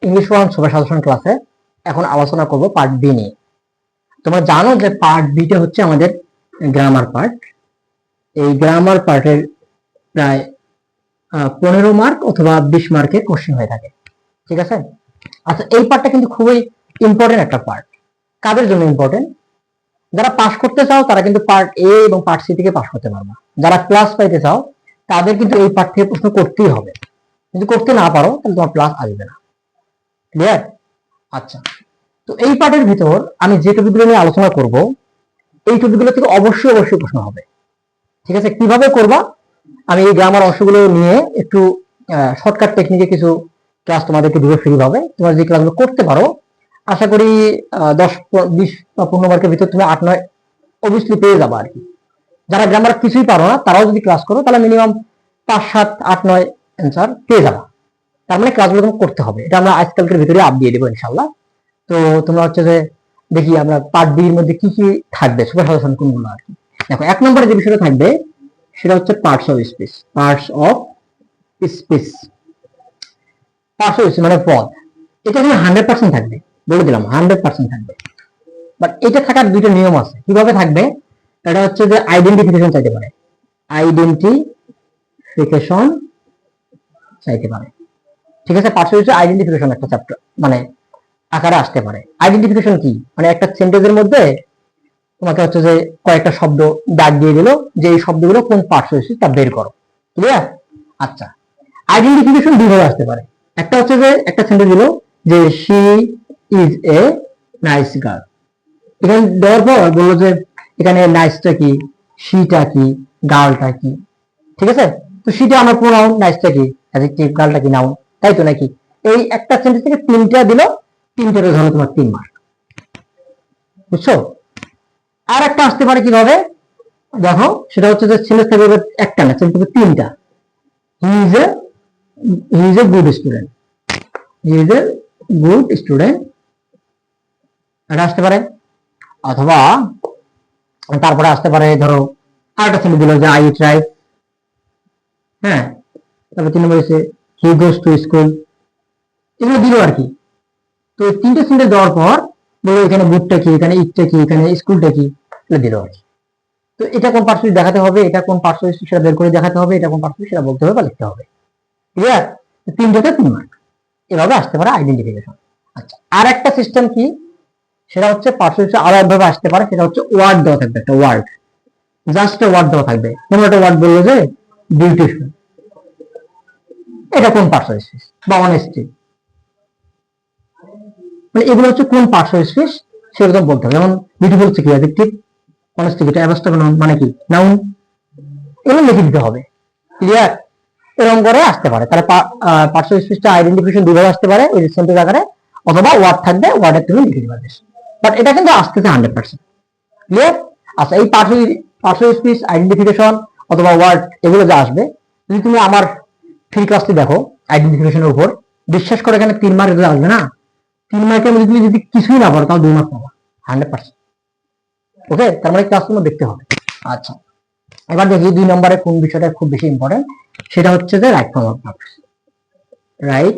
English 1 super suggestion ক্লাসে এখন আলোচনা করব পার্ট বি নিয়ে। তোমরা জানো যে পার্ট বিটা হচ্ছে আমাদের গ্রামার পার্ট। এই গ্রামার পার্টের প্রায় 15 মার্ক অথবা 20 মার্কের কোশ্চেন হয়ে থাকে, ঠিক আছে। আচ্ছা, এই পার্টটা কিন্তু খুবই ইম্পর্টেন্ট একটা পার্ট। কাদের জন্য ইম্পর্টেন্ট? যারা পাস করতে চাও তারা কিন্তু পার্ট এ এবং পার্ট সি থেকে পাস করতে পারবে। যারা ক্লাস পাইতে চাও তাদের কিন্তু এই পার্ট থেকে প্রশ্ন করতেই হবে। যদি করতে না পারো তাহলে তোমার ক্লাস আসবে না। ক্লিয়ার? আচ্ছা, তো এই পার্টের ভিতর আমি যে টপিকগুলো নিয়ে আলোচনা করব, এই টপিকগুলো থেকে অবশ্যই প্রশ্ন হবে, ঠিক আছে। কিভাবে করবা? আমি এই গ্রামার অংশগুলো নিয়ে একটু শর্টকাট টেকনিকে কিছু ক্লাস তোমাদেরকে দিব ফ্রি ভাবে। তোমরা যে ক্লাসগুলো করতে পারো আশা করি 10, 20 বা 15 মার্কের ভিতর তুমি 8-9 অবভিয়াসলি পেয়ে যাবা আর কি। যারা গ্রামার কিছুই পারো না তারাও যদি ক্লাস করো তাহলে মিনিমাম 5, 7, 8, 9 অ্যান্সার পেয়ে যাবা। তার মানে ক্লাসগুলো তোমাকে করতে হবে। এটা আমরা আজকালকের ভিতরে আপ দিয়ে দেবো ইনশাল্লাহ। তো তোমরা হচ্ছে যে দেখি আমরা পার্ট বি এর মধ্যে কি কি থাকবে, সুপার সাজেশন কোনগুলো আর কি। দেখো, 1 নম্বরে যে বিষয়টা থাকবে সেটা হচ্ছে parts of speech. Parts of speech, parts of speech মানে পদ। এটা কিন্তু 100% থাকবে, বলে দিলাম 100% থাকবে। বাট এটা থাকার দুইটা নিয়ম আছে। কিভাবে থাকবে? এটা হচ্ছে যে আইডেন্টিফিকেশন চাইতে পারে, আইডেন্টিফিকেশন চাইতে পারে, ঠিক আছে। পার্টস অফ স্পিচ আইডেন্টিফিকেশন একটা চ্যাপ্টার মানে আকারে আসতে পারে। আইডেন্টিফিকেশন কি? মানে একটা সেন্টেন্সের মধ্যে তোমাকে হচ্ছে যে কয়েকটা শব্দ দাগ দিয়ে দিল যে এই শব্দগুলো কোন পার্টস হয়েছে তা বের করো। ক্লিয়ার? আচ্ছা, আইডেন্টিফিকেশন দুইভাবে আসতে পারে। একটা হচ্ছে যে একটা সেন্টেন্স দিল যে she is a nice girl. এখানে দেওয়ার পর বললো যে এখানে নাইসটা কি, শিটা কি, গার্লটা কি, ঠিক আছে। তো শিটা আমার প্রোনাউন, নাইসটা কি অ্যাডজেক্টিভ, গার্লটা কি নাউন, তাই তো নাকি? এই একটা সেন্টেন্স থেকে 3টা দিল, 3টার ধরো তোমার 3 মার্ক, বুঝছো? আর একটা আসতে পারে কিভাবে দেখো, সেটা হচ্ছে যে ছেলে থেকে একটা না, ছেলে থেকে 3টা। He is a good student, he is a good student, এটা আসতে পারে। অথবা তারপরে আসতে পারে ধরো আরেকটা ছেলে দিল যে আই ট্রাই, হ্যাঁ। তারপর 3 নম্বর হচ্ছে হি গোস টু স্কুল, এগুলো দিল আর কি। তো 3টে সেন্টেন্স দেওয়ার পর বললো এখানে গুডটা কি, এখানে ইটটা কি, এখানে স্কুলটা কি, এগুলো দিল আর কি। তো এটা কোন পার্টস দেখাতে হবে, এটা কোন পার্টস সেটা বের করে দেখাতে হবে, এটা কোন পার্টস সেটা বলতে হবে বা লিখতে হবে। ক্লিয়ার? 3টাতে 3 মার্ক। এভাবে আসতে পারে আইডেন্টিফিকেশন। আচ্ছা, আর একটা সিস্টেম কি, সেটা হচ্ছে পার্টস আরো একভাবে আসতে পারে। সেটা হচ্ছে ওয়ার্ড দেওয়া থাকবে, একটা ওয়ার্ড, জাস্ট ওয়ার্ড দেওয়া থাকবে। যেমন একটা ওয়ার্ড বললো যে বিউটিফুল, এটা কোন পার্টস বা অনেস্টি, মানে এগুলো হচ্ছে কোন পার্টস সেটা বলতে হবে। যেমন বিউটিফুল হচ্ছে কি অ্যাডজেক্টিভ, অনেস্টি এটা অ্যাবস্ট্রাক্ট নাউন মানে কি নাউন, এগুলো লিখে দিতে হবে। ক্লিয়ার? এরকম করে আসতে পারে। তাহলে পার্টস অফ স্পিচটা আইডেন্টিফিকেশন দুইভাবে আসতে পারে, ওই সেন্টেন্স আকারে, অথবা ওয়ার্ড থাকবে, ওয়ার্ডে তুমি লিখে দিবা। বাট এটা কিন্তু আসতেছে 100%। ক্লিয়ার? আচ্ছা, এই পার্টস অফ স্পিচ, আইডেন্টিফিকেশন অথবা ওয়ার্ড এগুলো যা আসবে, যদি তুমি আমার ফ্রি ক্লাসটি দেখো আইডেন্টিফিকেশনের উপর, বিশ্বাস করে এখানে 3 মার্ক আসবে না। 3 মার্কের মধ্যে তুমি যদি কিছুই না পারো তাও 2 মার্ক পাবা 100%। ওকে, তার মানে ক্লাস তোমার দেখতে হবে। আচ্ছা, এবার দেখি 2 নম্বরে কোন বিষয়টা খুব বেশি ইম্পর্টেন্ট, সেটা হচ্ছে যে right form of verbs. Right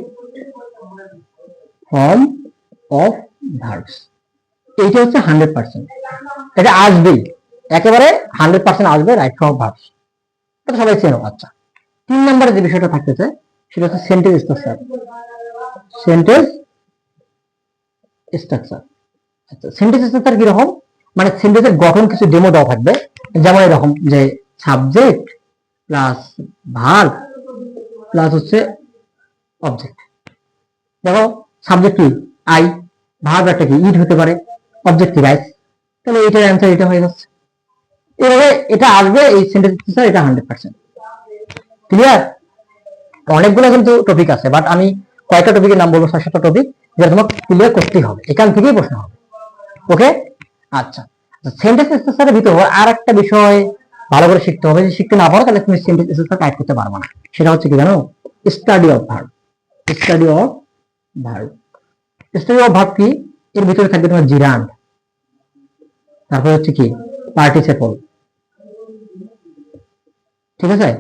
form of verbs, এইটা হচ্ছে 100%, এটা আসবেই, একেবারে 100% আসবে রাইট ফর্ম অফ ভার্বস, এটা সবাই চেনো। আচ্ছা, 3 নম্বরে যে বিষয়টা থাকতেছে সেটা হচ্ছে সেন্টেন্স স্ট্রাকচার। সেন্টেন্স স্ট্রাকচার, আচ্ছা, সেন্টেন্স স্ট্রাকচার কিরকম? মানে সেন্টেন্সের গঠন কিছু ডেমো দেওয়া থাকবে। যেমন এরকম যে সাবজেক্ট প্লাস ভার্ব প্লাস হচ্ছে অবজেক্ট। দেখো, সাবজেক্ট কি আই, ভার্ব একটা কি ইট হতে পারে, অবজেক্ট কি রাইস, তাহলে এটার অ্যান্সার এটা হয়ে যাচ্ছে। এভাবে এটা আসবে এই সেন্টেন্স, এটা 100%। ক্লিয়ার? অনেকগুলো কিন্তু টপিক আছে, বাট আমি কয়েকটা টপিকের নাম বলবো, 6-7টা টপিক, যেটা তোমাকে ক্লিয়ার করতেই হবে, এখান থেকেই প্রশ্ন হবে। ওকে, আচ্ছা। সেন্টেন্স স্ট্রাকচারের ভিতর আর একটা বিষয় ভালো করে শিখতে হবে, যদি শিখতে না পারো তাহলে তুমি সেন্টেন্স স্ট্রাকচার টাইপ করতে পারবে না। সেটা হচ্ছে কি জানো? Study of verb. Study of verb, study of verb কি? এর ভিতরে থাকবে তোমার জিরান্ড, তারপর হচ্ছে কি পার্টিসিপল, ঠিক আছে।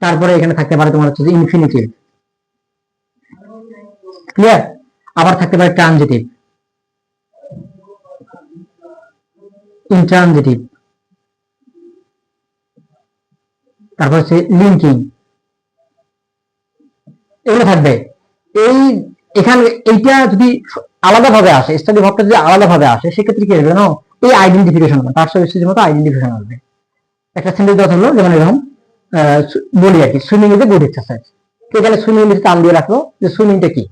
তারপরে এখানে থাকতে পারে তোমার হচ্ছে ইনফিনিটিভ। ক্লিয়ার? আবার থাকতে পারে ট্রানজিটিভ, ইনট্রানজিটিভ, তারপর হচ্ছে লিঙ্কিং, এগুলো থাকবে। এই এখানে এইটা যদি আলাদাভাবে আসে, স্টাডি ভাবটা যদি আলাদাভাবে আসে, সেক্ষেত্রে কি হবে না, এই আইডেন্টিফিকেশন পার্সোনালিটির মতো আইডেন্টিফিকেশন আসবে। একটা সেন্টেন্স দেওয়া হলো, যেমন এরকম বলি আর কি, swimming is a good exercise. তো এখানে সুইমিং ইজ টান দিয়ে রাখলো যে সুইমিংটা কি,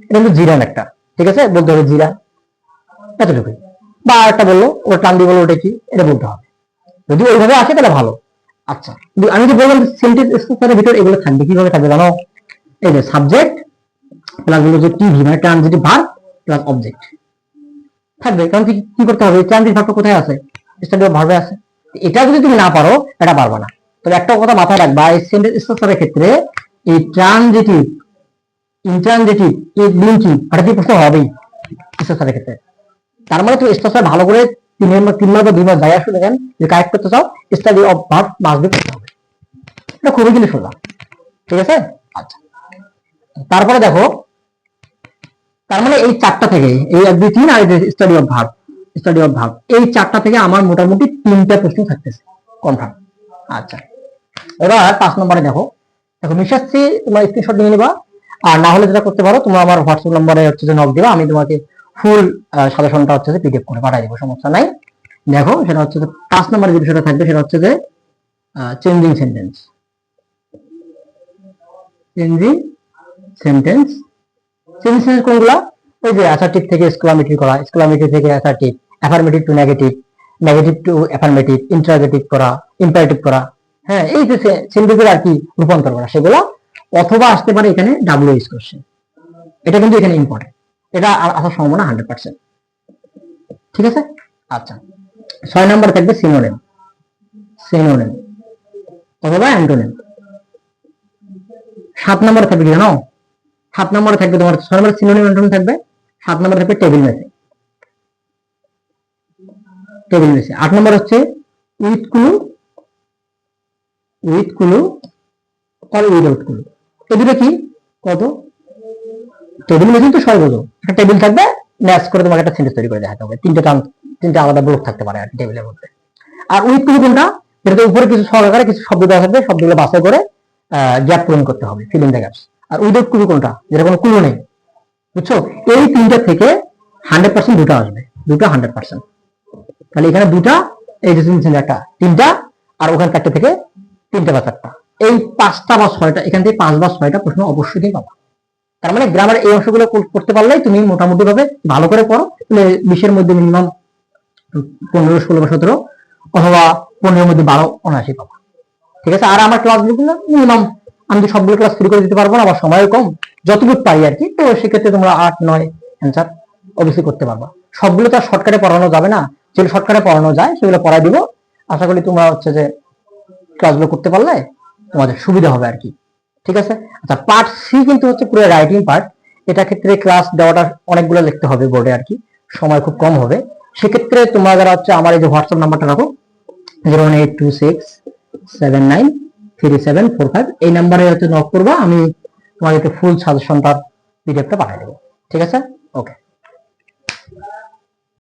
এটা কিন্তু জিরান একটা, ঠিক আছে, বলতে হবে জিরা, এতটুকুই। বা একটা বললো ওটা টান দিয়ে বললো ওটা কি, এটা বলতে হবে। যদি ওইভাবে আসে তাহলে ভালো। আচ্ছা, আমি যে বললাম সেন্টেন্স স্ট্রাকচারের ভিতর এগুলো থাকবে, কিভাবে থাকবে জানো, এই যে সাবজেক্ট প্লাস হলো যে টিভি মানে ট্রানজিটিভ ভার্ব প্লাস অবজেক্ট থাকবে। কারণ কি করতে হবে, ট্রানজিটিভ ভার্বটা কোথায় আছে, স্ট্যান্ডার্ড ভার্বে আছে। এটা যদি তুমি না পারো এটা পারবা না। তবে একটা কথা মাথায় রাখবা, এই সেন্টেন্স স্ট্রাকচারের ক্ষেত্রে এই ট্রানজিটিভ, ইনট্রানজিটিভ, এই লিঙ্কিং এটা কি প্রশ্ন হবেই স্ট্রাকচারের ক্ষেত্রে। তার মানে তুমি স্ট্রাকচার ভালো করে 3 মাস বা 2 মাস যাই আসো দেখেন যে কারেক্ট করতে চাও, study of verb must be করতে হবে। এটা খুবই কিন্তু সোজা, ঠিক আছে। আচ্ছা, তারপরে দেখো, তার মানে এই 4টা থেকে, এই 1 2 3 আর study of verb, study of verb, এই 4টা থেকে আমার মোটামুটি 3টা প্রশ্ন থাকতেছে কনফার্ম। আচ্ছা, এবার 5 নম্বরে দেখো, মিশাচ্ছি, তোমার স্ক্রিনশট নিয়ে নিবা। আর না হলে যেটা করতে পারো, তোমরা আমার হোয়াটসঅ্যাপ নম্বরে হচ্ছে যে নক দিবা, আমি তোমাকে ফুল সাজেশনটা হচ্ছে যে পিডিএফ করে পাঠিয়ে দেবো, সমস্যা নাই। দেখো, সেটা হচ্ছে যে 5 নম্বরে যে বিষয়টা থাকবে সেটা হচ্ছে যে changing sentence, changing sentence. Changing sentence কোনগুলা, ওই যে অ্যাসার্টিভ থেকে এক্সক্লামেটরি করা, এক্সক্লামেটরি থেকে assertive, affirmative two negative, negative two affirmative, interrogative করা, ইম্পারেটিভ করা, হ্যাঁ, এই যে সেন্টেন্সের আর কি রূপান্তর করা সেগুলো। অথবা আসতে পারে এখানে ডাব্লিউএইচ কোশ্চেন, এটা কিন্তু এখানে ইম্পর্টেন্ট, এটা আসার সম্ভাবনা 100%, ঠিক আছে। আচ্ছা, 6 নম্বরে থাকবে সিনোনিম, সিনোনিম অথবা অ্যান্টোনিম। 7 নম্বরে থাকবে কি জানো, 7 নম্বরে থাকবে তোমার 6 নম্বরে সিনোনিম অ্যান্টোনিম থাকবে, 7 নম্বরে থাকবে টেবিল ম্যাচিং, টেবিল ম্যাচিং। 8 নম্বর হচ্ছে with clue, with clue or without clue. এই দুটো কি কত, টেবিল ম্যাচিং তো সবাই বোঝো, একটা টেবিল থাকবে, ম্যাচ করে তোমাকে একটা সেন্টেন্স তৈরি করে দেখাতে হবে, তিনটা আলাদা ব্লক থাকতে পারে আর টেবিলের মধ্যে। আর উইথ ক্লু কোনটা, যেটাতে উপরে কিছু সহকারে কিছু শব্দ দেওয়া থাকবে, শব্দগুলো বাছাই করে গ্যাপ পূরণ করতে হবে, ফিল ইন দ্য গ্যাপস। আর উইদাউট ক্লু কোনটা, যেটা কোনো ক্লু নেই, বুঝছো। এই 3টা থেকে 100% দুটো আসবে, দুটো 100%। তাহলে এখানে দুটা, এই যে একটা 3টা, আর ওখানে 4টা থেকে 3টা বা 4টা, এই 5টা বা 6টা, এখান থেকে 5 বা 6টা প্রশ্ন অবশ্যই পাবা। তার মানে গ্রামার এই অংশগুলো করতে পারলেই তুমি মোটামুটি ভাবে ভালো করে পড়ো, তাহলে 20-এর মধ্যে মিনিমাম 15, 16 বা 17, অথবা 15-এর মধ্যে 12 অনায়াসে পাবা, ঠিক আছে। আর আমার ক্লাসগুলো মিনিমাম, আমি তো সবগুলো ক্লাস ফ্রি করে দিতে পারবো না, আবার সময়ও কম, যতটুকু পাই আর কি, তো সেক্ষেত্রে তোমরা 8-9 অ্যান্সার অবশ্যই করতে পারবা। সবগুলো তো আর শর্টকাটে পড়ানো যাবে না, যেগুলো শর্টকাটে পড়ানো যায় সেগুলো পড়াই দিব। আশা করি তোমরা হচ্ছে যে ক্লাসগুলো করতে পারলে তোমাদের সুবিধা হবে আর কি, ঠিক আছে। আচ্ছা, পার্ট সি কিন্তু হচ্ছে পুরো রাইটিং পার্ট, এটা ক্ষেত্রে ক্লাস দেওয়াটা অনেকগুলো লিখতে হবে বোর্ডে আর কি, সময় খুব কম হবে। সেক্ষেত্রে তোমরা যারা হচ্ছে আমার এই যে হোয়াটসঅ্যাপ নাম্বারটা রাখো, 01826793745, এই নাম্বারে হচ্ছে নক করবা, আমি তোমাদেরকে ফুল সাজেশনটার পিডিএফটা পাঠিয়ে দেবো, ঠিক আছে। ওকে।